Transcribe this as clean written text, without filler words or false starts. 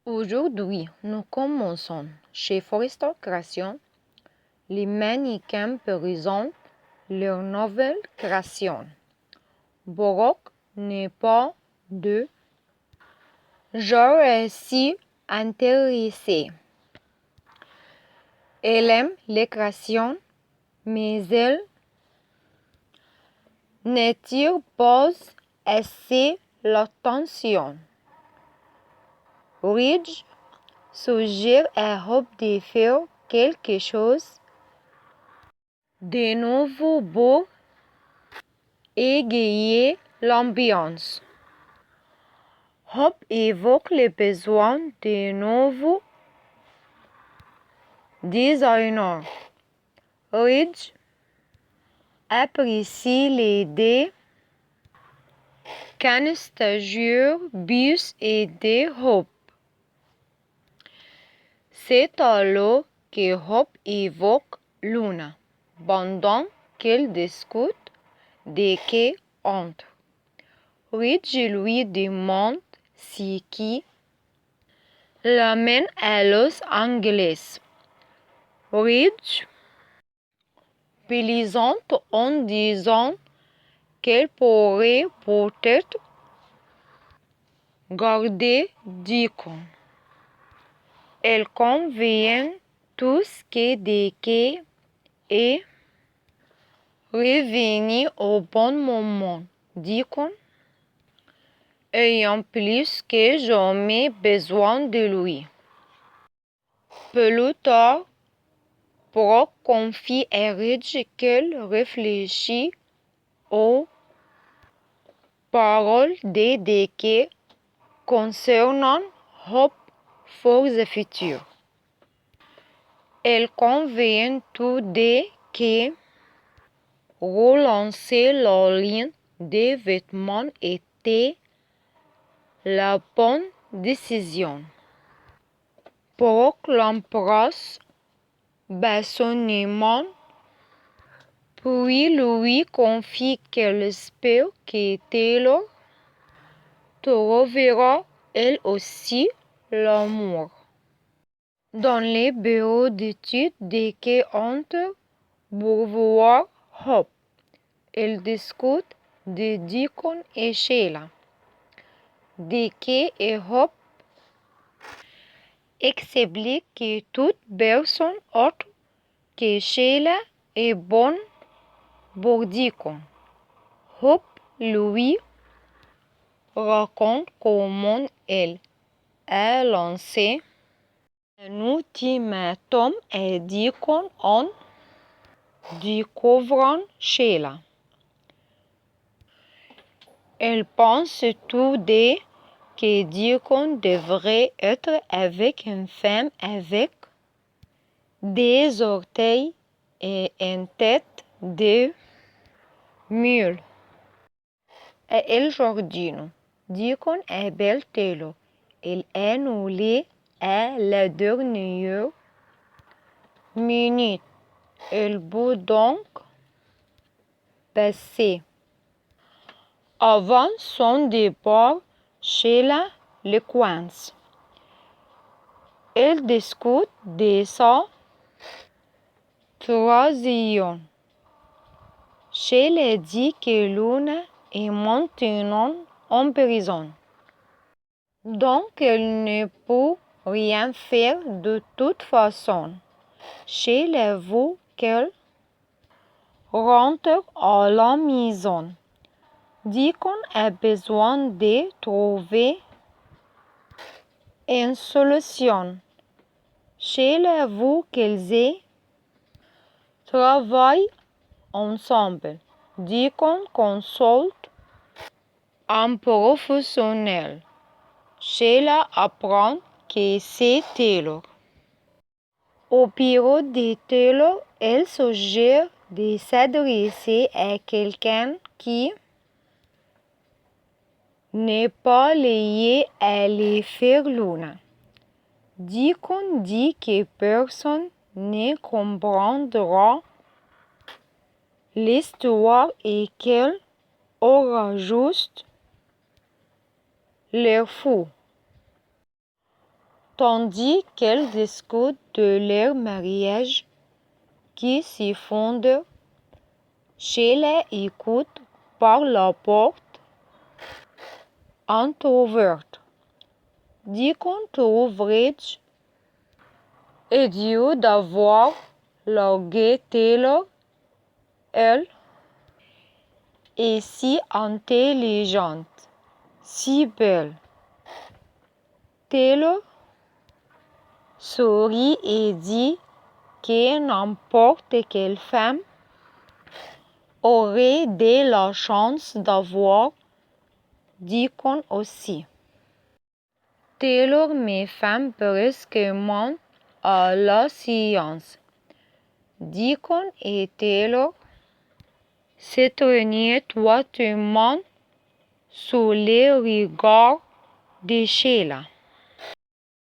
Aujourd'hui, nous commençons chez Forester Création. Les mannequins présentent leur nouvelle création. Borok n'est pas de genre si intéressé. Elle aime les créations, mais elle n'attire pas assez l'attention. Ridge suggère à Hope de faire quelque chose de nouveau pour égayer l'ambiance. Hope évoque le besoin de nouveaux designers. Ridge apprécie l'idée qu'un stagiaire puisse aider Hope. C'est alors que Hope évoque Luna, pendant qu'elle discute de quai entre. Ridge lui demande ce qui l'amène à Los Angeles. Ridge plaisante en disant qu'elle pourrait peut-être garder Deacon. Elle convient tous que Deacon est revenu au bon moment. Deacon ayant plus que jamais besoin de lui. Plus tard, Brooke confie à Ridge qu'elle réfléchit aux paroles de Deacon concernant Hope for the future. Elles conviennent tous deux que relancer leur ligne de vêtements était la bonne décision. Brooke l'embrasse passionnément, puis lui confie qu'elle espère que Taylor trouvera elle aussi l'amour. Dans les bureaux d'études Deacon entre pour voir Hope. Ils discutent de Deacon et Sheila. Deacon et Hope expliquent que toute personne autre que Sheila est bonne pour Deacon. Hope lui raconte comment elle a lancé un ultimatum à Deacon en découvrant Sheila. Elle pense tous deux que Deacon devrait être avec une femme avec des orteils et une tête de mule. À El Giardino, Deacon appelle Taylor. Il est annulé à la dernière minute. Il peut donc passer. Avant son départ, Sheila le coince. Elle discute de sa trahison. Sheila dit que Luna est maintenant en prison. Donc elle ne peut rien faire de toute façon. Sheila veut qu'elle rentre à la maison. Deacon a besoin de trouver une solution. Sheila veut qu'ils travaillent ensemble. Deacon consulte un professionnel. Sheila apprend que c'est Taylor. Au bureau de Taylor, elle suggère de s'adresser à quelqu'un qui n'est pas lié à l'affaire Luna. Deacon dit que personne ne comprendra l'histoire et qu'elle aura juste l'air fou. tandis qu'elles discutent de leur mariage qui s'effondre. Sheila écoute par la porte entr'ouverte. Deacon trouve Rich idiot d'avoir largué Taylor. Elle est si intelligente, si belle. Taylor sourit et dit que n'importe quelle femme aurait de la chance d'avoir Deacon aussi. Taylor met fin brusquement à la séance. Deacon et Taylor s'étreignaient étroitement sous les regards de Sheila.